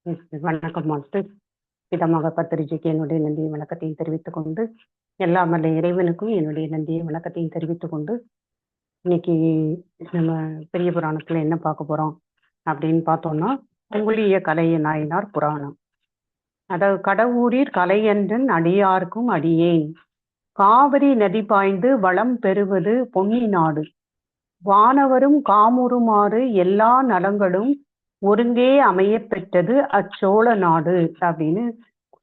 வணக்கம் மாஸ்டர். பிதமாக பத்திரிஜைக்கு என்னுடைய நன்றியை வணக்கத்தையும் தெரிவித்துக் கொண்டு, எல்லாம் வல்ல இறைவனுக்கும் என்னுடைய நன்றியை வணக்கத்தையும் தெரிவித்துக் கொண்டு, இன்னைக்கு நம்ம பெரிய புராணத்துல என்ன பார்க்க போறோம் அப்படின்னு பார்த்தோம்னா, குங்குளிய கலைய நாயனார் புராணம். அதாவது கடவுரீர் கலையன்றன் அடியார்க்கும் அடியேன், காவிரி நதி பாய்ந்து வளம் பெறுவது பொன்னி நாடு, வானவரும் காமுறுமாறு எல்லா நலங்களும் ஒருங்கே அமைய பெற்றது அச்சோழ நாடு அப்படின்னு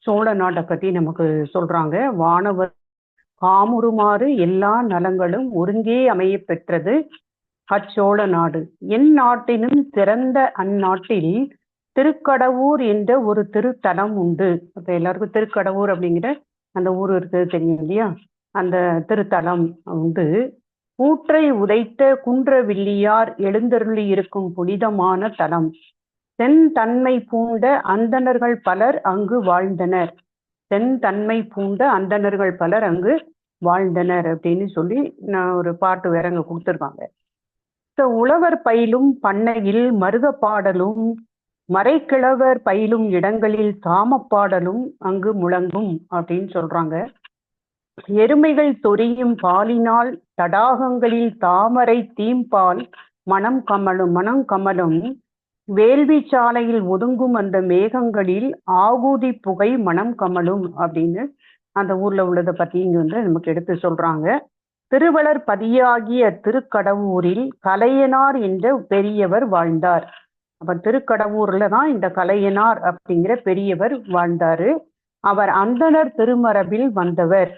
சோழ நாட்டை பத்தி நமக்கு சொல்றாங்க. வானவர் காமுறுமாறு எல்லா நலங்களும் ஒருங்கே அமைய பெற்றது அச்சோழ நாடு. என் நாட்டினும் சிறந்த அந்நாட்டில் திருக்கடவூர் என்ற ஒரு திருத்தலம் உண்டு. அப்ப எல்லாருக்கும் திருக்கடவூர் அப்படிங்கிற அந்த ஊர் இருக்கு தெரியும் இல்லையா? அந்த திருத்தலம் உண்டு. கூற்றை உதைத்த குன்றவில்லியார் எழுந்தருளி இருக்கும் புனிதமான தலம். தென்தன்மை பூண்ட அந்தணர்கள் பலர் அங்கு வாழ்ந்தனர். தென்தன்மை பூண்ட அந்தணர்கள் பலர் அங்கு வாழ்ந்தனர் அப்படின்னு சொல்லி நான் ஒரு பாட்டு வேற அங்க கொடுத்துருக்காங்க. உழவர் பயிலும் பண்ணையில் மருத பாடலும், மறைக்கிழவர் பயிலும் இடங்களில் சாமப்பாடலும் அங்கு முழங்கும் அப்படின்னு சொல்றாங்க. எருமைகள் சொரியும் பாலினால் தடாகங்களில் தாமரை தீம்பால் மனம் கமலும், வேள்வி சாலையில் ஒதுங்கும் அந்த மேகங்களில் ஆகூதி புகை மனம் கமலும் அப்படின்னு அந்த ஊர்ல உள்ளதை பத்தி இங்க நமக்கு எடுத்து சொல்றாங்க. திருவளர் பதியாகிய திருக்கடவூரில் கலையனார் என்ற பெரியவர் வாழ்ந்தார். அப்ப திருக்கடவூர்ல தான் இந்த கலையனார் அப்படிங்கிற பெரியவர் வாழ்ந்தாரு. அவர் அந்தணர் திருமரபில் வந்தவர்.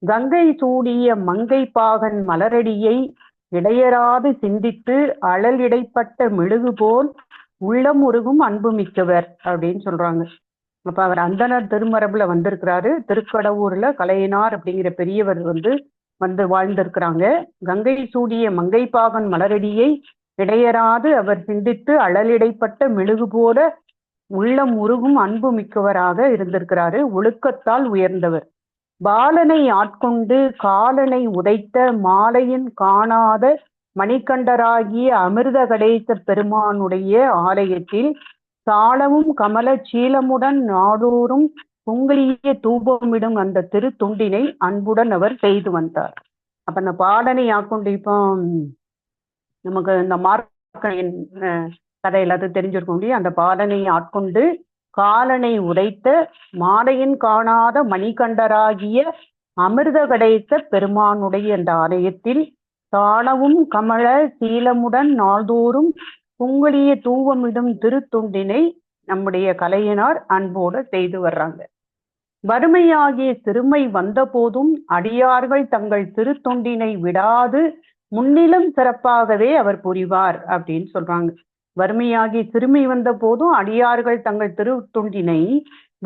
கங்கை சூடிய மங்கை பாகன் மலரடியை இடையராது சிந்தித்து அழல் இடைப்பட்ட மெழுகு போல் உள்ளம் உருகும் அன்பு மிக்கவர் அப்படின்னு சொல்றாங்க. அப்ப அவர் அந்தணர் திருமரபுல வந்திருக்கிறாரு. திருக்கடவூர்ல கலையனார் அப்படிங்கிற பெரியவர் வந்து வாழ்ந்திருக்கிறாங்க. கங்கை சூடிய மங்கை பாகன் மலரடியை இடையராது அவர் சிந்தித்து அழலிடைப்பட்ட மெழுகு போல உள்ளம் உருகும் அன்பு மிக்கவராக இருந்திருக்கிறாரு. ஒழுக்கத்தால் உயர்ந்தவர். பாலனை ஆட்கொண்டு காலனை உதைத்த மாலையின் காணாத மணிகண்டராகிய அமிர்த கடேச பெருமானுடைய ஆலயத்தில் சாலமும் கமல சீலமுடன் நாடோறும் பொங்கலிய தூபமிடும் அந்த திருத்துண்டினை அன்புடன் அவர் செய்து வந்தார். அப்ப அந்த பாலனை ஆட்கொண்டு இப்போ நமக்கு இந்த மார்க்கணியின் கதை எல்லாத்தையும் தெரிஞ்சிருக்க முடியும். அந்த பாலனை ஆட்கொண்டு காலனை உதைத்த மாலையின் காணாத மணிகண்டராகிய அமிர்த கடேச பெருமானுடைய அந்த ஆலயத்தில் தாளவும் கமல சீலமுடன் நாள்தோறும் பொங்கலிய தூவமிடும் திருத்துண்டினை நம்முடைய கலையனார் அன்போடு செய்து வர்றாங்க. வறுமையாகிய சிறுமை வந்த போதும் அடியார்கள் தங்கள் திருத்தொண்டினை விடாது முன்னிலும் சிறப்பாகவே அவர் புரிவார் அப்படின்னு சொல்றாங்க. வறுமையாகிய சிறுமை வந்த போதும் அடியார்கள் தங்கள் திருத்தொண்டினை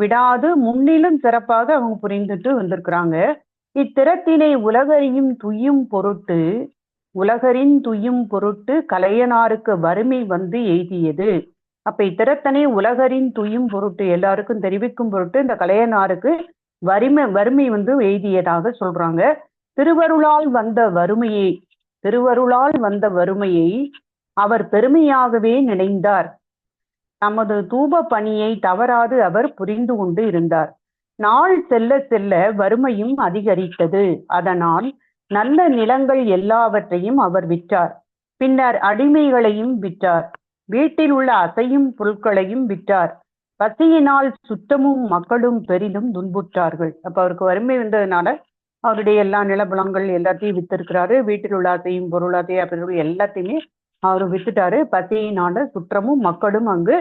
விடாது முன்னிலும் சிறப்பாக அவங்க புரிந்துட்டு வந்திருக்கிறாங்க. இத்திறத்தினை உலகரின் துய்யும் பொருட்டு கலையனாருக்கு வறுமை வந்து எய்தியது. அப்ப இத்திறத்தனை உலகரின் துய்யும் பொருட்டு எல்லாருக்கும் தெரிவிக்கும் பொருட்டு இந்த கலையனாருக்கு வறுமை வந்து எய்தியதாக சொல்றாங்க. திருவருளால் வந்த வறுமையை அவர் பெருமையாகவே நினைந்தார். தமது தூப பணியை தவறாது அவர் புரிந்து கொண்டு இருந்தார். நாள் செல்ல செல்ல வறுமையும் அதிகரித்தது. அதனால் நல்ல நிலங்கள் எல்லாவற்றையும் அவர் விற்றார். பின்னர் அடிமைகளையும் விற்றார். வீட்டில் உள்ள அசையும் பொருட்களையும் விற்றார். பசியினால் சுத்தமும் மக்களும் பெரிதும் துன்புற்றார்கள். அப்ப அவருக்கு வறுமை வந்ததுனால அவருடைய எல்லா நிலபலங்கள் எல்லாத்தையும் வித்திருக்கிறாரு. வீட்டில் உள்ள அசையும் பொருளாதையும் எல்லாத்தையுமே அவர் வித்துட்டாரு. பசியினால சுற்றமும் மக்களும் அங்கு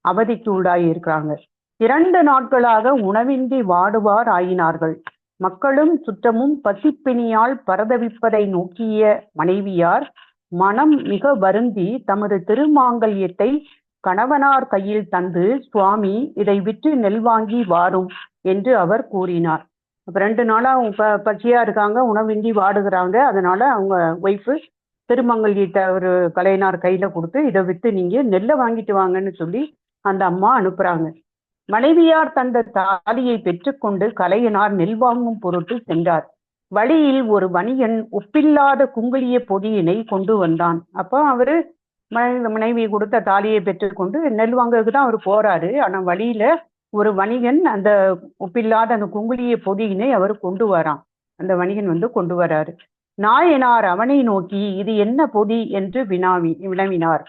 அவதிக்கு உள்ளாகி இருக்கிறாங்க. 2 நாட்களாக உணவின்றி வாடுவார் ஆயினார்கள். மக்களும் சுற்றமும் பசிப்பிணியால் பரதவிப்பதை நோக்கிய மனைவியார் மனம் மிக வருந்தி தமது திருமாங்கல்யத்தை கணவனார் கையில் தந்து, சுவாமி இதை விற்று நெல் வாங்கி வாரும் என்று அவர் கூறினார். அப்ப 2 நாளா அவங்க பசியா இருக்காங்க, உணவின்றி வாடுகிறாங்க. அதனால அவங்க ஒய்ஃபு திருமங்கல்யத்தை ஒரு கலையனார் கையில கொடுத்து இதை வித்து நீங்க நெல்லை வாங்கிட்டு வாங்கன்னு சொல்லி அந்த அம்மா அனுப்புறாங்க. மனைவியார் தந்த தாலியை பெற்றுக்கொண்டு கலையனார் நெல் வாங்கும் பொருட்டு சென்றார். வழியில் ஒரு வணிகன் ஒப்பில்லாத குங்குளிய பொடியினை கொண்டு வந்தான். அப்போ அவரு மனைவி கொடுத்த தாலியை பெற்றுக்கொண்டு நெல் வாங்குறதுக்கு தான் அவர் போறாரு. ஆனா வழியில ஒரு வணிகன் அந்த ஒப்பில்லாத அந்த குங்குளிய பொதியினை அவர் கொண்டு வரான். அந்த வணிகன் வந்து கொண்டு வராரு. நாயனார் அவனை நோக்கி இது என்ன பொதி என்று வினவினார்.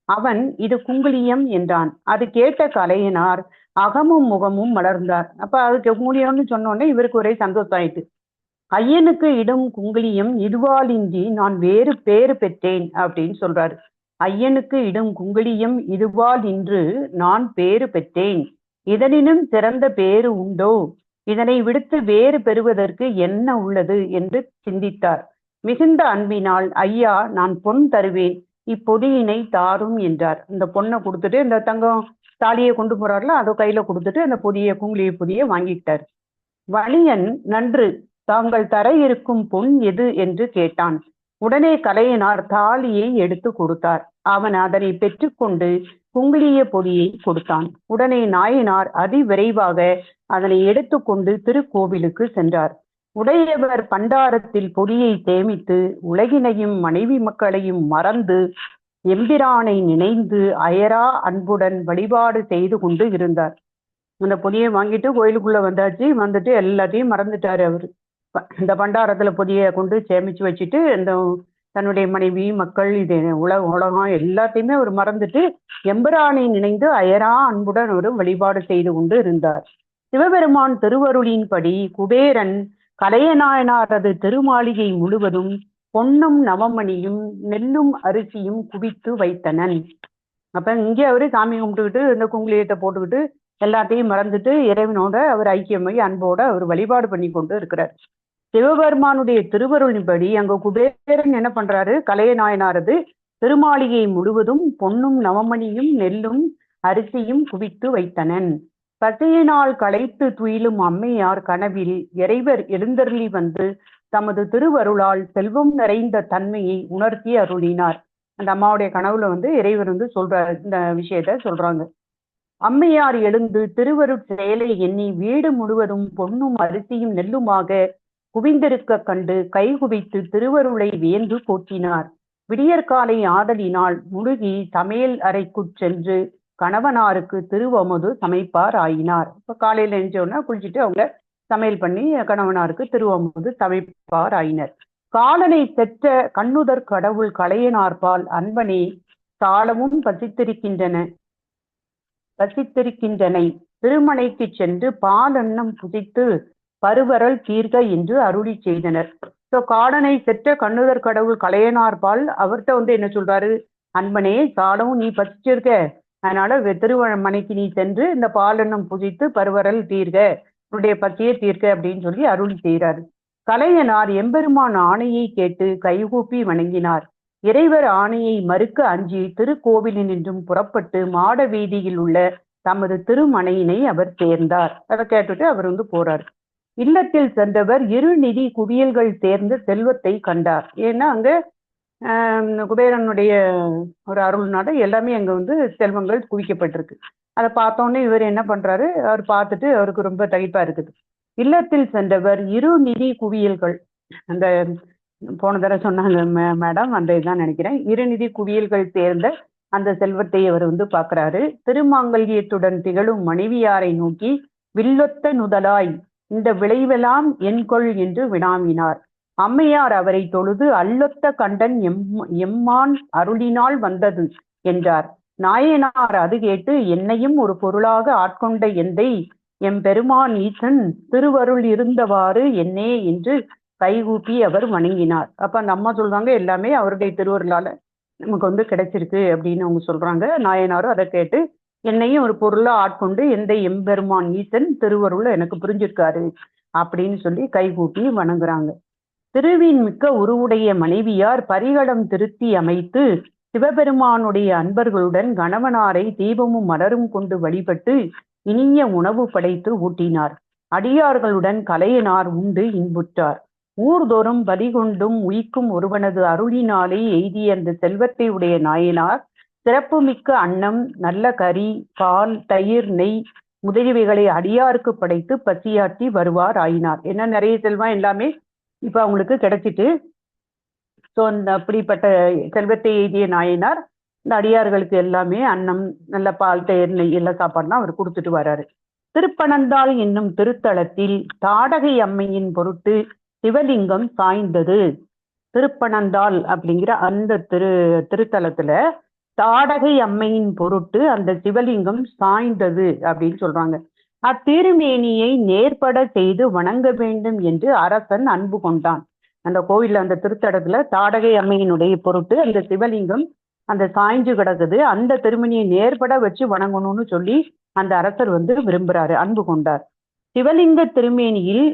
அவன் இது குங்குளியம் என்றான். அது கேட்ட கலையனார் அகமும் முகமும் மலர்ந்தார். அப்ப அதுக்கு குங்குளியம்னு சொன்னோடனே இவருக்கு ஒரே சந்தோஷம் ஆயிட்டு. ஐயனுக்கு இடும் குங்குளியம் இதுவாலின்றி நான் வேறு பேறு பெற்றேன் அப்படின்னு சொல்றாரு. ஐயனுக்கு இடும் குங்குளியம் இதுவால் இன்று நான் பேறு பெற்றேன். இதனினும் சிறந்த பேறு உண்டோ? இதனை விடுத்து வேறு பெறுவதற்கு என்ன உள்ளது என்று சிந்தித்தார். மிகுந்த அன்பினால் ஐயா நான் பொன் தருவேன், இப்பொதியினை தாரும் என்றார். இந்த பொண்ணை கொடுத்துட்டு இந்த தங்கம் தாலியை கொண்டு போறாருல அதை கையில கொடுத்துட்டு அந்த குங்குளிய பொதியை வாங்கிட்டார். வலியன் நன்று, தாங்கள் தர இருக்கும் பொன் எது என்று கேட்டான். உடனே கலையனார் தாலியை எடுத்து கொடுத்தார். அவன் அதனை பெற்றுக்கொண்டு குங்குளிய பொதியை கொடுத்தான். உடனே நாயனார் அதிவிரைவாக அதனை எடுத்துக்கொண்டு திருக்கோவிலுக்கு சென்றார். உடையவர் பண்டாரத்தில் பொதியை சேமித்து உலகினையும் மனைவி மக்களையும் மறந்து எம்பிரானை நினைந்து அயரா அன்புடன் வழிபாடு செய்து கொண்டு இருந்தார். அந்த பொதியை வாங்கிட்டு கோயிலுக்குள்ள வந்தாச்சு. வந்துட்டு எல்லாத்தையும் மறந்துட்டாரு அவரு. இந்த பண்டாரத்துல பொதியை கொண்டு சேமிச்சு வச்சுட்டு இந்த தன்னுடைய மனைவி மக்கள் இது உலகம் எல்லாத்தையுமே அவர் மறந்துட்டு எம்பிரானை நினைந்து அயரா அன்புடன் ஒரு வழிபாடு செய்து கொண்டு இருந்தார். சிவபெருமான் திருவருளின்படி குபேரன் கலையநாயனாரது திருமாளிகை முழுவதும் பொன்னும் நவமணியும் நெல்லும் அரிசியும் குவித்து வைத்தனன். அப்ப இங்கே அவரு சாமி கும்பிட்டுக்கிட்டு இந்த குங்குளியத்தை போட்டுக்கிட்டு எல்லாத்தையும் மறந்துட்டு இறைவனோட அவர் ஐக்கியமாகி அன்போட அவர் வழிபாடு பண்ணி கொண்டு இருக்கிறார். சிவபெருமானுடைய திருவருளின்படி அங்க குபேரன் என்ன பண்றாரு, கலையநாயனாரது திருமாளிகை முழுவதும் பொன்னும் நவமணியும் நெல்லும் அரிசியும் குவித்து வைத்தனன். பசியினால் களைத்து துயிலும் அம்மையார் கனவில் இறைவர் எழுந்தருளி வந்து தமது திருவருளால் செல்வம் நிறைந்த தன்மையை உணர்த்தி அருளினார். அந்த அம்மாவுடைய கனவுல வந்து இறைவர் வந்து சொல்றாரு, இந்த விஷயத்த சொல்றாங்க. அம்மையார் எழுந்து திருவருட் செயலை எண்ணி வீடு முழுவதும் பொன்னும் அரிசியும் நெல்லுமாக குவிந்திருக்க கண்டு கைகுவித்து திருவருளை வியந்து போற்றினார். விடியற்காலை ஆதலினால் முழுகி சமையல் அறைக்குச் சென்று கணவனாருக்கு திருவமுது சமைப்பார் ஆயினார். இப்ப காலையில எழுந்தோன்னா குளிச்சுட்டு அவங்க சமையல் பண்ணி கணவனாருக்கு திருவமுது சமைப்பார் ஆயினர். காலனை செற்ற கண்ணுதற் கடவுள் கலையனார்பால் அன்பனே சாலமும் பசித்திருக்கின்றனை திருமணைக்கு சென்று பால் அன்னம் புசித்து பருவரல் தீர்க என்று அருளி செய்தனர். ஸோ காலனை செற்ற கண்ணுதற் கடவுள் கலையனார்பால் அவர்கிட்ட வந்து என்ன சொல்றாரு, அன்பனே சாலமும் நீ பசிச்சிருக்க, அதனால திருமணைக்கு நீ சென்று இந்த பாலெண்ணம் புசித்து பருவரல் தீர்க, உன்னுடைய பசியை தீர்க்க அப்படின்னு சொல்லி அருள் செய்கிறார். கலையனார் எம்பெருமான் ஆணையை கேட்டு கைகூப்பி வணங்கினார். இறைவர் ஆணையை மறுக்க அஞ்சி திருக்கோவிலினின்றும் புறப்பட்டு மாட வீதியில் உள்ள தமது திருமனையினை அவர் சேர்ந்தார். அதை கேட்டுட்டு அவர் வந்து போறார். இல்லத்தில் சென்றவர் இரு நிதி குவியல்கள் சேர்ந்த செல்வத்தை கண்டார். ஏன்னா அங்க குபேரனுடைய ஒரு அருள்னால எல்லாமே அங்க வந்து செல்வங்கள் குவிக்கப்பட்டிருக்கு. அதை பார்த்தோன்னே இவர் என்ன பண்றாரு, அவர் பார்த்துட்டு அவருக்கு ரொம்ப தகிப்பா இருக்குது. இல்லத்தில் சென்றவர் இரு நிதி குவியல்கள், அந்த போன தடவை சொன்னாங்க மேடம், அந்த இதுதான் நினைக்கிறேன், இரு நிதி குவியல்கள் சேர்ந்த அந்த செல்வத்தை அவர் வந்து பார்க்கிறாரு. திருமாங்கல்யத்துடன் திகழும் மனைவியாரை நோக்கி வில்லொத்த நுதலாய் இந்த விளைவெல்லாம் என்கொள் என்று வினாவினார். அம்மையார் அவரை தொழுது அல்லொத்த கண்டன் எம்மான் அருளினால் வந்தது என்றார். நாயனார் அது கேட்டு என்னையும் ஒரு பொருளாக ஆட்கொண்ட எந்தை எம்பெருமான் ஈசன் திருவருள் இருந்தவாறு என்னே என்று கைகூப்பி அவர் வணங்கினார். அப்ப அந்த அம்மா சொல்றாங்க எல்லாமே அவருடைய திருவருளால நமக்கு வந்து கிடைச்சிருக்கு அப்படின்னு அவங்க சொல்றாங்க. நாயனாரும் அதை கேட்டு என்னையும் ஒரு பொருளா ஆட்கொண்டு எந்த எம்பெருமான் ஈசன் திருவருள் எனக்கு புரிஞ்சிருக்காரு அப்படின்னு சொல்லி கைகூப்பி வணங்குறாங்க. திருவின் மிக்க உருவுடைய மனைவியார் பரிகடம் திருத்தி அமைத்து சிவபெருமானுடைய அன்பர்களுடன் கணவனாரை தீபமும் மலரும் கொண்டு வழிபட்டு இனிய உணவு படைத்து ஊட்டினார். அடியார்களுடன் கலையனார் உண்டு இன்புற்றார். ஊர்தோறும் பதிகொண்டும் உயிக்கும் ஒருவனது அருளினாலே எய்திய அந்த செல்வத்தை உடைய நாயனார் சிறப்புமிக்க அன்னம், நல்ல கறி, பால், தயிர், நெய் முதலியவைகளை அடியாருக்கு படைத்து பசியாற்றி வருவார் ஆயினார். ஏன்னா நிறைய செல்வம் எல்லாமே இப்ப அவங்களுக்கு கிடைச்சிட்டு, ஸோ அந்த அப்படிப்பட்ட செல்வத்தை எய்திய நாயனார் இந்த அடியார்களுக்கு எல்லாமே அன்னம், நல்ல பால், தயிர், நெய் எல்லா சாப்பாடுலாம் அவர் கொடுத்துட்டு வர்றாரு. திருப்பனந்தாள் என்னும் திருத்தலத்தில் தாடகை அம்மையின் பொருட்டு சிவலிங்கம் சாய்ந்தது. திருப்பனந்தாள் அப்படிங்கிற அந்த திருத்தலத்துல தாடகை அம்மையின் பொருட்டு அந்த சிவலிங்கம் சாய்ந்தது அப்படின்னு சொல்றாங்க. அத்திருமேனியை நேர்பட செய்து வணங்க வேண்டும் என்று அரசன் அன்பு கொண்டான். அந்த கோவில்ல அந்த திருத்தலத்துல தாடகை அம்மையினுடைய பொருட்டு அந்த சிவலிங்கம் அந்த சாய்ஞ்சு கிடக்குது, அந்த திருமணியை நேர்பட வச்சு வணங்கணும்னு சொல்லி அந்த அரசர் விரும்புறாரு, அன்பு கொண்டார். சிவலிங்க திருமேனியில்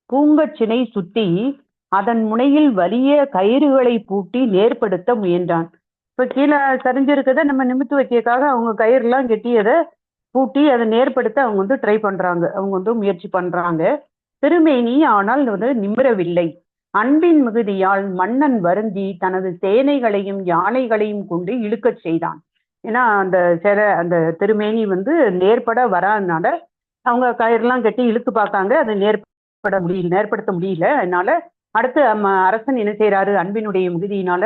பூங்கச்சினை சுத்தி அதன் முனையில் வலிய கயிறுகளை பூட்டி நேர்படுத்த முயன்றான். இப்ப கீழே சரிஞ்சிருக்கத நம்ம நிமித்து வைக்கிறதுக்காக அவங்க கயிறுலாம் கெட்டி அதை பூட்டி அதை நேர்படுத்த அவங்க ட்ரை பண்றாங்க, அவங்க முயற்சி பண்றாங்க. திருமேனி ஆனால் நிமிரவில்லை. அன்பின் மிகுதியால் மன்னன் வருந்தி தனது சேனைகளையும் யானைகளையும் கொண்டு இழுக்கச் செய்தான். ஏன்னா அந்த திருமேனி நேர்பட வராதனால அவங்க கயிறுலாம் கட்டி இழுத்து பார்த்தாங்க, அது நேர்படுத்த முடியல. அதனால அடுத்து அரசன் என்ன செய்யறாரு, அன்பினுடைய மிகுதியினால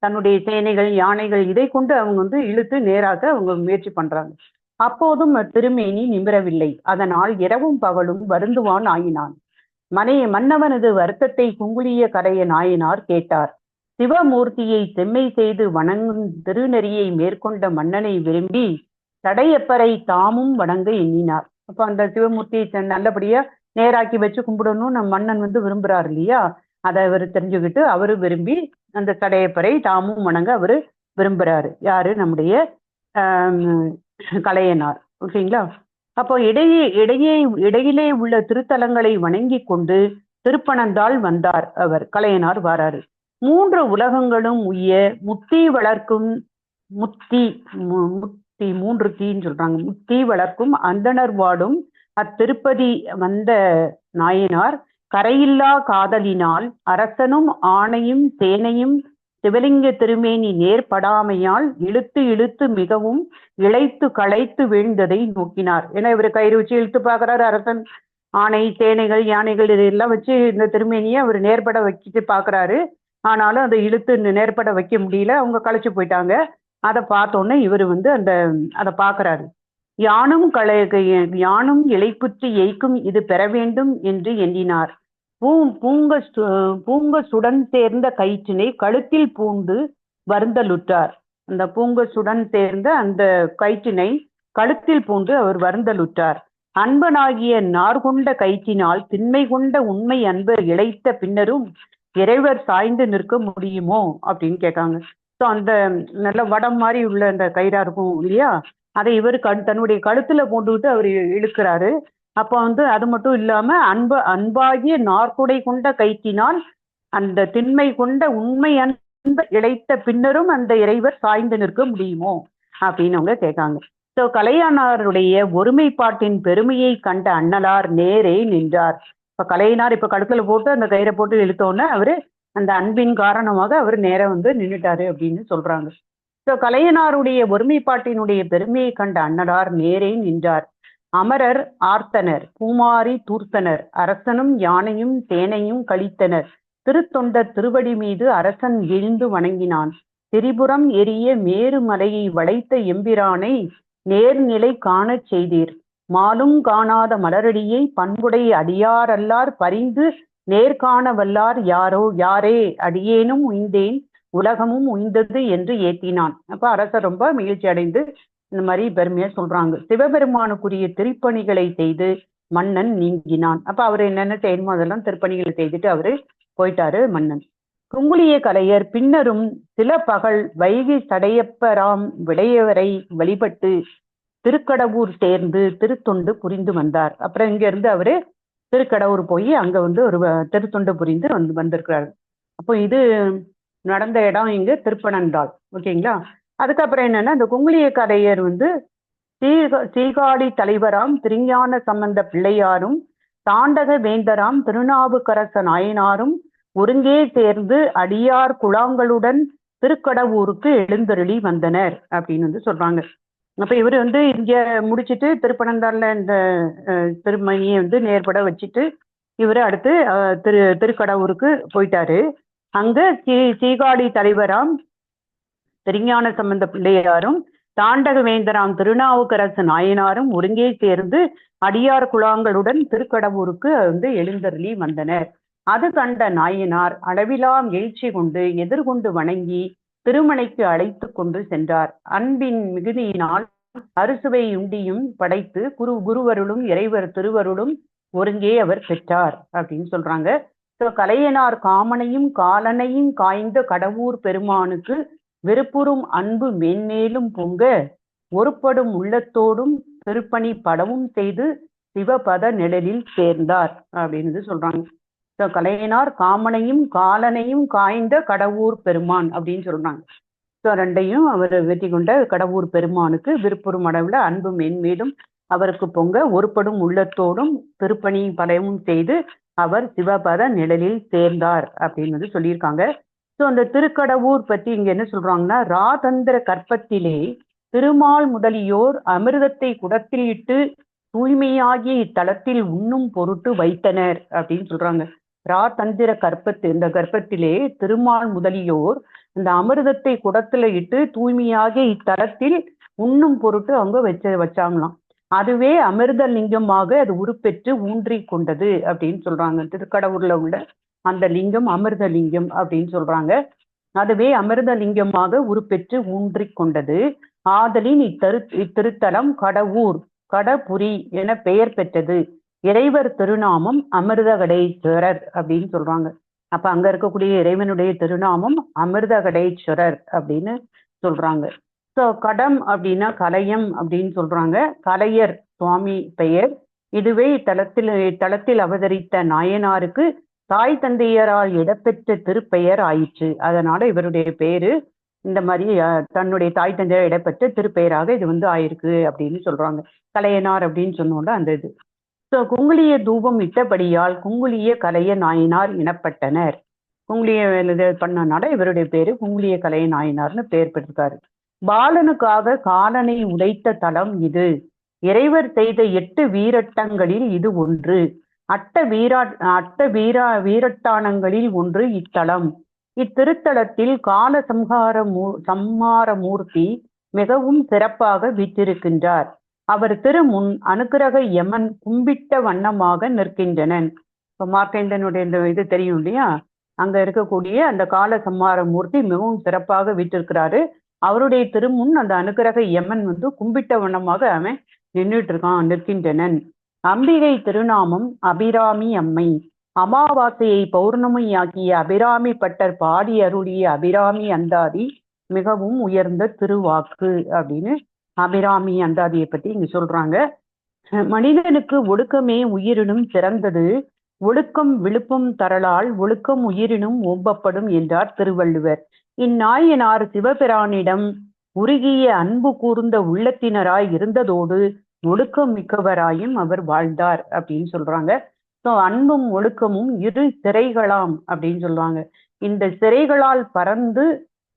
தன்னுடைய சேனைகள் யானைகள் இதை கொண்டு அவங்க இழுத்து நேராக அவங்க முயற்சி பண்றாங்க. அப்போதும் திருமேனி நிமிரவில்லை. அதனால் இரவும் பகலும் வருந்துவான் ஆயினான். மன்னவனது வருத்தத்தை குங்குளிய கரைய நாயனார் கேட்டார். சிவமூர்த்தியை செம்மை செய்து வணங்கும் திருநெறியை மேற்கொண்ட மன்னனை விரும்பி தடையப்பரை தாமும் வணங்க எண்ணினார். அப்ப அந்த சிவமூர்த்தியை நல்லபடியா நேராக்கி வச்சு கும்பிடணும் நம் மன்னன் விரும்புறாரு இல்லையா, அதை அவர் தெரிஞ்சுக்கிட்டு அவரு விரும்பி அந்த தடையப்பரை தாமும் வணங்க அவரு விரும்புறாரு. யாரு, நம்முடைய கலையனார். ஓகேங்களா. அப்போ இடையிலே உள்ள திருத்தலங்களை வணங்கி கொண்டு திருப்பனந்தாள் வந்தார். அவர் கலையனார் வாராரு. 3 உலகங்களும் உய்ய முத்தி வளர்க்கும் முத்தி 3 தீன்னு சொல்றாங்க. முத்தி வளர்க்கும் அந்தணர் வாடும் அத்திருப்பதி வந்த நாயனார் கரையில்லா காதலினால் அரசனும் ஆணையும் சேனையும் சிவலிங்க திருமேனி நேர்படாமையால் இழுத்து இழுத்து மிகவும் இழைத்து களைத்து வீழ்ந்ததை நோக்கினார். ஏன்னா இவர் கயிறு வச்சு இழுத்து பார்க்கறாரு. அரசன் ஆணை, சேனைகள், யானைகள் இதெல்லாம் வச்சு இந்த திருமேனியை அவர் நேர்பட வச்சுட்டு பார்க்கறாரு. ஆனாலும் அதை இழுத்து நேர்பட வைக்க முடியல, அவங்க களைச்சு போயிட்டாங்க. அதை பார்த்தோன்னே இவர் அதை பார்க்கறாரு. யானும் இலைப்புற்று எய்க்கும் இது பெற வேண்டும் என்று எண்ணினார். பூங்க சுடன் சேர்ந்த கயிற்றினை கழுத்தில் பூண்டு வருந்தலுற்றார். அந்த பூங்க சுடன் சேர்ந்த அந்த கயிற்றினை கழுத்தில் பூண்டு அவர் வருந்தலுற்றார். அன்பனாகிய நார்கொண்ட கயிற்றினால் திண்மை கொண்ட உண்மை அன்பர் இழைத்த பின்னரும் இறைவர் சாய்ந்து நிற்க முடியுமோ அப்படின்னு கேட்காங்க. ஸோ அந்த நல்ல வடம் மாதிரி உள்ள அந்த கயிறா இருக்கும் இல்லையா, அதை இவர் தன்னுடைய கழுத்துல போட்டுக்கிட்டு அவர் இழுக்கிறாரு. அப்போ அது மட்டும் இல்லாம அன்பாகிய நாற்குடை கொண்ட கயிற்றினால் அந்த திண்மை கொண்ட உண்மை அன்பு இழைத்த பின்னரும் அந்த இறைவர் சாய்ந்து நிற்க முடியுமோ அப்படின்னு அவங்க கேட்காங்க. ஸோ கலையனாருடைய ஒருமைப்பாட்டின் பெருமையை கண்ட அண்ணலார் நேரே நின்றார். இப்ப கலையனார் இப்ப கழுத்துல போட்டு அந்த கயிறை போட்டு இழுத்தோன்னே அவரு அந்த அன்பின் காரணமாக அவர் நேரம் நின்றுட்டாரு அப்படின்னு சொல்றாங்க. ஸோ கலையனாருடைய ஒருமைப்பாட்டினுடைய பெருமையை கண்ட அண்ணலார் நேரே நின்றார். அமரர் ஆர்த்தனர், பூமாரி தூர்த்தனர், அரசனும் யானையும் சேனையும் கழித்தனர். திருத்தொண்டர் திருவடி மீது அரசன் விழுந்து வணங்கினான். திரிபுரம் எரிய மேரு மலையை வளைத்த எம்பிரானை நேர்நிலை காணச் செய்தீர். மாலும் காணாத மலரடியை பண்புடை அடியாரல்லார் பரிந்து நேர்காண வல்லார் யாரே அடியேனும் உய்ந்தேன் உலகமும் உய்ந்தது என்று ஏத்தினான். அப்ப அரசர் ரொம்ப மகிழ்ச்சி அடைந்து இந்த மாதிரி பெருமையா சொல்றாங்க. சிவபெருமானுக்குரிய திருப்பணிகளை செய்து மன்னன் நீங்கினான். அப்ப அவர் என்னென்ன செய்யணுமோ அதெல்லாம் திருப்பணிகளை செய்துட்டு அவரு போயிட்டாரு மன்னன். குங்குளிய கலையர் பின்னரும் சில பகல் வைகை தடையப்பராம் விடையவரை வழிபட்டு திருக்கடவுர் சேர்ந்து திருத்தொண்டு புரிந்து வந்தார். அப்புறம் இங்க இருந்து அவரு திருக்கடவுர் போய் அங்க ஒரு திருத்தொண்டு புரிந்து வந்திருக்கிறாரு. அப்போ இது நடந்த இடம் இங்க திருப்பனந்தாள். ஓகேங்களா. அதுக்கப்புறம் என்னன்னா, இந்த குங்குளிய கலையர் சீகாழி தலைவராம் திருஞான சம்பந்த பிள்ளையாரும் தாண்டக வேந்தராம் திருநாவுக்கரச நாயனாரும் ஒருங்கே சேர்ந்து அடியார் குழாங்களுடன் திருக்கடவுருக்கு எழுந்தருளி வந்தனர் அப்படின்னு சொல்றாங்க. அப்ப இவர் இங்க முடிச்சுட்டு திருப்பனந்தாள்ல இந்த திருமணியை நேர்பட வச்சுட்டு இவர் அடுத்து திருக்கடவுருக்கு போயிட்டாரு. அங்க சீகாழி தலைவராம் திருஞான சம்பந்த பிள்ளையாரும் தாண்டகவேந்தராம் திருநாவுக்கரசு நாயனாரும் ஒருங்கே சேர்ந்து அடியார் குழாங்களுடன் திருக்கடவூருக்கு எழுந்தருளி வந்தனர். அது கண்ட நாயனார் அளவிலா எழுச்சி கொண்டு எதிர்கொண்டு வணங்கி திருமணைக்கு அழைத்து கொண்டு சென்றார். அன்பின் மிகுதியினால் அறுசுவை உண்டியும் படைத்து குருவருளும் இறைவர் திருவருளும் ஒருங்கே அவர் பெற்றார் அப்படின்னு சொல்றாங்க. கலையனார் காமனையும் காலனையும் காய்ந்த கடவுர் பெருமானுக்கு வெறுப்புறும் அன்பு மேன்மேலும் பொங்க ஒருப்படும் உள்ளத்தோடும் திருப்பணி படவும் செய்து சிவபத நிழலில் சேர்ந்தார் அப்படின்னு சொல்றாங்க. கலையனார் காமனையும் காலனையும் காய்ந்த கடவுர் பெருமான் அப்படின்னு சொல்றாங்க. ரெண்டையும் அவர் வெற்றி கொண்ட கடவுர் பெருமானுக்கு விருப்புறும் அளவுல அன்பு மென்மேலும் அவருக்கு பொங்க ஒருப்படும் உள்ளத்தோடும் திருப்பணி பலவும் செய்து அவர் சிவபத நிழலில் சேர்ந்தார் அப்படின்னு சொல்லியிருக்காங்க. அந்த திருக்கடவூர் பத்தி இங்க என்ன சொல்றாங்கன்னா, ராதந்திர கற்பத்திலே திருமால் முதலியோர் அமிர்தத்தை குடத்தில் இட்டு தூய்மையாகிய இத்தலத்தில் உண்ணும் பொருட்டு வைத்தனர் அப்படின்னு சொல்றாங்க. ராதந்திர இந்த கர்ப்பத்திலே திருமால் முதலியோர் இந்த அமிர்தத்தை குடத்துல இட்டு தூய்மையாகிய இத்தலத்தில் உண்ணும் பொருட்டு அவங்க வச்சாங்களாம். அதுவே அமிர்த லிங்கமாக அது உருப்பெற்று ஊன்றி கொண்டது அப்படின்னு சொல்றாங்க. திருக்கடவுர்ல உள்ள அந்த லிங்கம் அமிர்த லிங்கம் அப்படின்னு சொல்றாங்க. அதுவே அமிர்த லிங்கமாக உருப்பெற்று ஊன்றி கொண்டது. ஆதலின் இத்திருத்தலம் கடவுர் கடபுரி என பெயர் பெற்றது. இறைவர் திருநாமம் அமிர்தகடேஸ்வரர் அப்படின்னு சொல்றாங்க. அப்ப அங்க இருக்கக்கூடிய இறைவனுடைய திருநாமம் அமிர்தகடேஸ்வரர் அப்படின்னு சொல்றாங்க. கடம் அப்படின்னா கலையம் அப்படின்னு சொல்றாங்க. கலையர் சுவாமி பெயர். இதுவே இத்தலத்தில் அவதரித்த நாயனாருக்கு தாய் தந்தையரால் இடம்பெற்ற திருப்பெயர் ஆயிற்று. அதனால இவருடைய பேரு இந்த மாதிரி தன்னுடைய தாய் தந்தையர் இடம்பெற்ற திருப்பெயராக இது ஆயிருக்கு அப்படின்னு சொல்றாங்க. கலையனார் அப்படின்னு சொன்னோட அந்த இது. குங்குளிய தூபம் இட்டபடியால் குங்குளிய கலைய நாயனார் எனப்பட்டனர். குங்குளிய பண்ணனால இவருடைய பேரு குங்குளிய கலைய நாயனார்னு பெயர் பெற்றிருக்காரு. பாலனுக்காக காலனை உடைத்த தலம் இது. இறைவர் செய்த 8 வீரட்டங்களில் இது ஒன்று. வீரட்டானங்களில் ஒன்று இத்தலம். இத்திருத்தலத்தில் கால சம்ஹார மூர்த்தி மிகவும் சிறப்பாக வீற்றிருக்கின்றார். அவர் திருமுன் அனுக்கிரக யமன் கும்பிட்ட வண்ணமாக நிற்கின்றனன். இப்ப மார்க்கண்டனுடைய இந்த இது தெரியும் இல்லையா, அங்க இருக்கக்கூடிய அந்த கால சம்ஹார மூர்த்தி மிகவும் சிறப்பாக வீற்றிருக்கிறாரு. அவருடைய திருமுன் அந்த அனுக்கிரக யமன் கும்பிட்ட வண்ணமாக அவன் நிற்கின்றனன். அம்பிகை திருநாமம் அபிராமி அம்மை. அமாவாசையை பௌர்ணமியாக்கிய அபிராமி பட்டர் பாடி அருளிய அபிராமி அந்தாதி மிகவும் உயர்ந்த திருவாக்கு அப்படின்னு அபிராமி அந்தாதியை பத்தி இங்க சொல்றாங்க. மனிதனுக்கு ஒழுக்கமே உயிரினும் சிறந்தது. ஒழுக்கம் விழுப்பம் தரலால் ஒழுக்கம் உயிரினும் ஓம்பப்படும் என்றார் திருவள்ளுவர். இந்நாயனார் சிவபிரானிடம் உருகிய அன்பு கூர்ந்த உள்ளத்தினராய் இருந்ததோடு ஒழுக்கம் மிக்கவராயும் அவர் வாழ்ந்தார் அப்படின்னு சொல்றாங்க. அன்பும் ஒழுக்கமும் இரு சிறைகளாம் அப்படின்னு சொல்லுவாங்க. இந்த சிறைகளால் பறந்து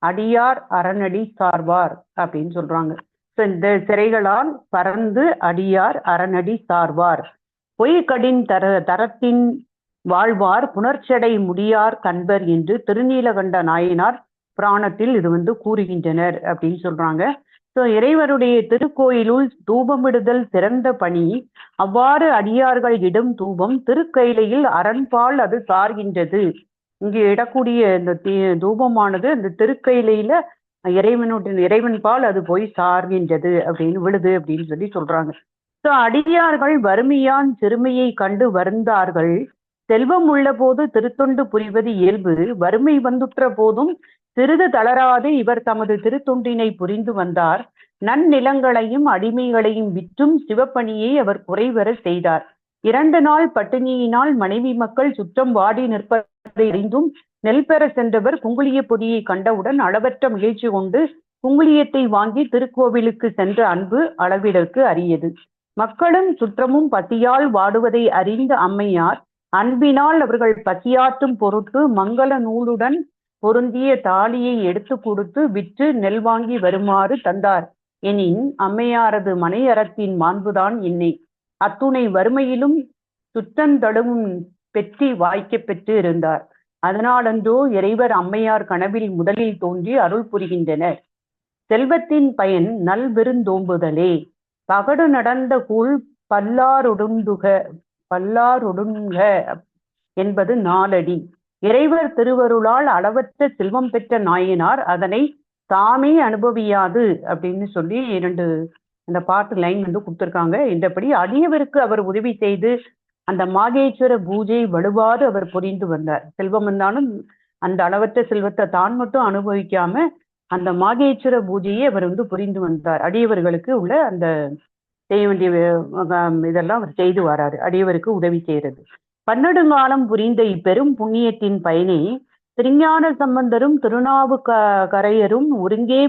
அடியார் அரணடி சார்வார் அப்படின்னு சொல்றாங்க. இந்த சிறைகளால் பறந்து அடியார் அரணடி சார்வார். பொய்கடின் தரத்தின் வாழ்வார் புணர்ச்சடை முடியார் கண்பர் என்று திருநீலகண்ட நாயனார் புராணத்தில் இது கூறுகின்றனர் அப்படின்னு சொல்றாங்க. இறைவருடைய திருக்கோயிலுள் தூபமிடுதல் சிறந்த பணி. அவ்வாறு அடியார்கள் இடும் தூபம் திருக்கையிலையில் அரண்பால் அது சார்கின்றது. இங்கு இடக்கூடிய இந்த தூபமானது அந்த திருக்கையிலையில இறைவன் பால் அது போய் சார்கின்றது அப்படின்னு விழுது அப்படின்னு சொல்றாங்க. அடியார்கள் வறுமையான் சிறுமையை கண்டு வருந்தார்கள். செல்வம் உள்ள போது திருத்தொண்டு புரிவது இயல்பு. வறுமை வந்துற்ற போதும் சிறிது தளராது இவர் தமது திருத்தொண்டினை புரிந்து வந்தார். நன்னிலங்களையும் அடிமைகளையும் விற்றும் சிவப்பணியை அவர் குறைவர செய்தார். 2 நாள் பட்டினியினால் மனைவி மக்கள் சுற்றம் வாடி நிற்பதை அறிந்தும் நெல் பெற சென்றவர் குங்குளிய பொடியை கண்டவுடன் அளவற்ற முயற்சி கொண்டு குங்குளியத்தை வாங்கி திருக்கோவிலுக்கு சென்ற அன்பு அளவிடற்கு அரியது. மக்களும் சுற்றமும் பசியால் வாடுவதை அறிந்த அம்மையார் அன்பினால் அவர்கள் பசியாற்றும் பொருட்டு மங்கள நூலுடன் பொருந்திய தாலியை எடுத்து கொடுத்து விற்று நெல் வாங்கி வருமாறு தந்தார். எனின் அம்மையாரது மனையறத்தின் மாண்புதான் என்னை அத்துணை வறுமையிலும் சுற்றந்தழுவும் பெற்றி வாய்க்க பெற்று இருந்தார். அதனாலன்றோ இறைவர் அம்மையார் கனவில் முதலில் தோன்றி அருள் புரிகின்றனர். செல்வத்தின் பயன் நல் விருந்தோம்புதலே. பகடு நடந்த கூழ் பல்லாரொடுங்க என்பது நாலடி. இறைவர் திருவருளால் அளவற்ற செல்வம் பெற்ற நாயனார் அதனை தாமே அனுபவியாது அப்படின்னு சொல்லி அந்த பாட்டு லைன் கொடுத்திருக்காங்க. இந்தபடி அடியவருக்கு அவர் உதவி செய்து அந்த மாகேஸ்வர பூஜை வலுவாறு அவர் புரிந்து வந்தார். செல்வம் இருந்தாலும் அந்த அளவற்ற செல்வத்தை தான் மட்டும் அனுபவிக்காம அந்த மாகேஸ்வர பூஜையை அவர் புரிந்து வந்தார். அடியவர்களுக்கு உள்ள அந்த செய்ய வேண்டிய இதெல்லாம் அவர் செய்து வராரு. அடியவருக்கு உதவி செய்யறது. பன்னெடுங்காலம் புரிந்த இப்பெரும் புண்ணியத்தின் பயனை திருஞான சம்பந்தரும் திருநாவுக்கரையரும் ஒருங்கே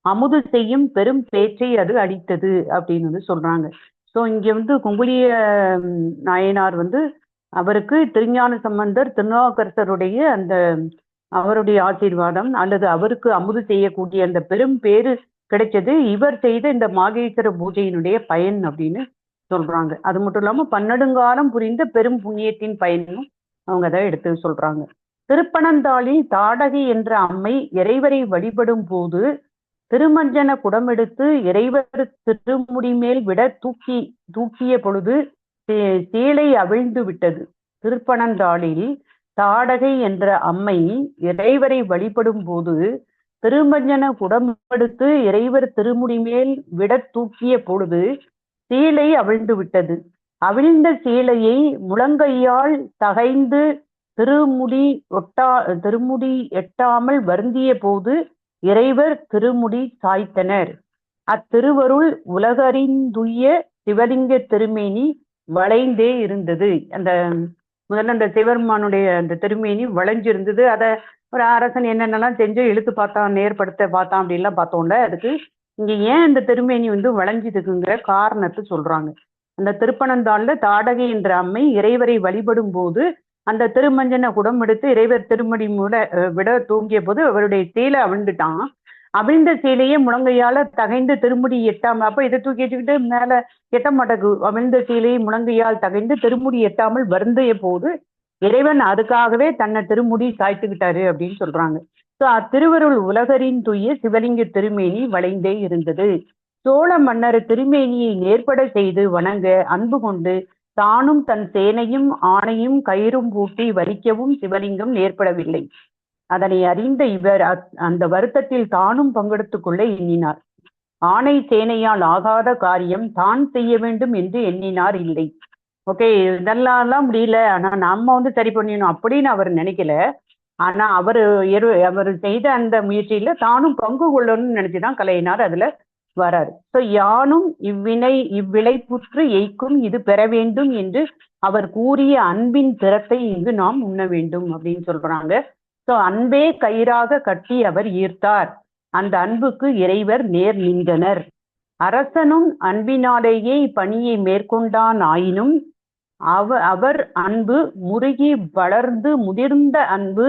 அமுது செய்யும் பெரும் பேச்சை அது அளித்தது அப்படின்னு சொல்றாங்க. ஸோ இங்க குங்குளிய நாயனார் அவருக்கு திருஞான சம்பந்தர் திருநாவுக்கரசருடைய அந்த அவருடைய ஆசீர்வாதம் அல்லது அவருக்கு அமுது செய்யக்கூடிய அந்த பெரும் பேரு கிடைச்சது இவர் செய்த இந்த மாகேஸ்வர பூஜையினுடைய பயன் அப்படின்னு சொல்றாங்க. அது மட்டும் இல்லாம பன்னெடுங்காலம் புரிந்த பெரும் புண்ணியத்தின் பயனும் அவங்க அதை எடுத்து சொல்றாங்க. திருப்பனந்தாளில் தாடகை என்ற அம்மை இறைவரை வழிபடும் போது திருமஞ்சன குடமெடுத்து இறைவர் திருமுடி மேல் விட தூக்கிய பொழுது சேலை அவிழ்ந்து விட்டது. திருப்பனந்தாளில் தாடகை என்ற அம்மை இறைவரை வழிபடும் போது திருமஞ்சன குடமெடுத்து இறைவர் திருமுடி மேல் விட தூக்கிய பொழுது சீலை அவிழ்ந்து விட்டது. அவிழ்ந்த சீலையை முழங்கையால் தகைந்து திருமுடி எட்டாமல் வருந்திய போது இறைவர் திருமுடி சாய்த்தனர். அத்திருவருள் உலகறிந்துய சிவலிங்க திருமேனி வளைந்தே இருந்தது. முதல்ல அந்த சிவருமானுடைய அந்த திருமேனி வளைஞ்சிருந்தது. அதை ஒரு அரசன் என்னென்னலாம் செஞ்சு இழுத்து பார்த்தான், நேர்படுத்த பார்த்தான் அப்படின்லாம் பார்த்தோம்ல. அதுக்கு இங்க ஏன் இந்த திருமேனி வளைஞ்சிதுக்குங்கிற காரணத்தை சொல்றாங்க. அந்த திருப்பனந்தாள்ல தாடகை என்ற அம்மை இறைவரை வழிபடும் போது அந்த திருமஞ்சன குடம் எடுத்து இறைவர் திருமடி விட தூங்கிய போது அவருடைய சீலை அவிழ்ந்துட்டான். அவிழ்ந்த சீலையே முழங்கையால தகைந்து திருமுடி எட்டாமல், அப்ப இதை தூக்கி வச்சுக்கிட்டு மேல எட்ட மாட்டக்கு. அவிழ்ந்த சீலையை முழங்கையால் தகைந்து திருமுடி எட்டாமல் வருந்திய போது இறைவன் அதுக்காகவே தன்னை திருமுடி சாய்த்துக்கிட்டாரு அப்படின்னு சொல்றாங்க. ஸோ அத்திருவருள் உலகரின் துய்ய சிவலிங்க திருமேனி வளைந்தே இருந்தது. சோழ மன்னர் திருமேனியை நேர்பட செய்து வணங்க அன்பு கொண்டு தானும் தன் சேனையும் ஆணையும் கயிறும் பூட்டி வரிக்கவும் சிவலிங்கம் நேர்படவில்லை. அதனை அறிந்த இவர் அந்த வருத்தத்தில் தானும் பங்கெடுத்துக் கொள்ள எண்ணினார். ஆணை சேனையால் ஆகாத காரியம் தான் செய்ய வேண்டும் என்று எண்ணினார் இல்லை. ஓகே, இதெல்லாம் முடியல, ஆனா நம்ம சரி பண்ணிடணும் அப்படின்னு அவர் நினைக்கல. ஆனா அவர் செய்த அந்த முயற்சியில தானும் பங்கு கொள்ளணும்னு நினைச்சுதான் கலையினார் அதுல வராரு. ஸோ யானும் இவ்விளைப்புற்று எய்க்கும் இது பெற வேண்டும் என்று அவர் கூறிய அன்பின் திறத்தை இங்கு நாம் உண்ண வேண்டும் அப்படின்னு சொல்றாங்க. ஸோ அன்பே கயிறாக கட்டி அவர் ஈர்த்தார். அந்த அன்புக்கு இறைவர் நேர் நின்றனர். அரசனும் அன்பினாலேயே இப்பணியை மேற்கொண்டான். ஆயினும் அவர் அன்பு முருகி வளர்ந்து முதிர்ந்த அன்பு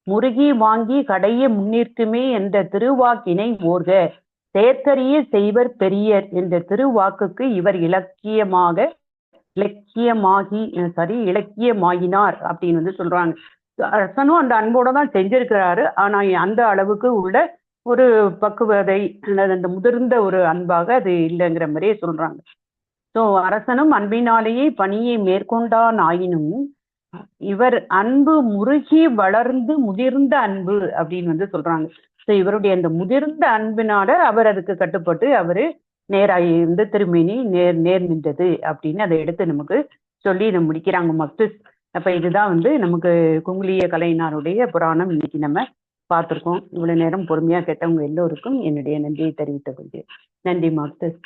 முருகி வாங்கி கடைய முன்னிற்குமே என்ற திருவாக்கினை ஓர்க சேர்க்கரிய செய்வர் பெரியர் என்ற திருவாக்குக்கு இவர் இலக்கியமாகினார் அப்படின்னு சொல்றாங்க. அரசனும் அந்த அன்போட தான் செஞ்சிருக்கிறாரு. ஆனா அந்த அளவுக்கு உள்ள ஒரு பக்குவதை அந்த முதிர்ந்த ஒரு அன்பாக அது இல்லைங்கிற மாதிரியே சொல்றாங்க. ஸோ அரசனும் அன்பினாலேயே பணியை மேற்கொண்டான். ஆயினும் இவர் அன்பு முருகி வளர்ந்து முதிர்ந்த அன்பு அப்படின்னு சொல்றாங்க. ஸோ இவருடைய அந்த முதிர்ந்த அன்பினால அவர் அதுக்கு கட்டுப்பட்டு அவரு நேராகி திருமேனி நேர் நின்றது அப்படின்னு அதை எடுத்து நமக்கு சொல்லி முடிக்கிறாங்க மக்தஸ். அப்ப இதுதான் நமக்கு குங்குளிய கலைஞருடைய புராணம் இன்னைக்கு நம்ம பார்த்துருக்கோம். இவ்வளவு நேரம் பொறுமையா கேட்டவங்க எல்லோருக்கும் என்னுடைய நன்றியை தெரிவித்துக் கொள்கிறேன். நன்றி மக்தஸ்.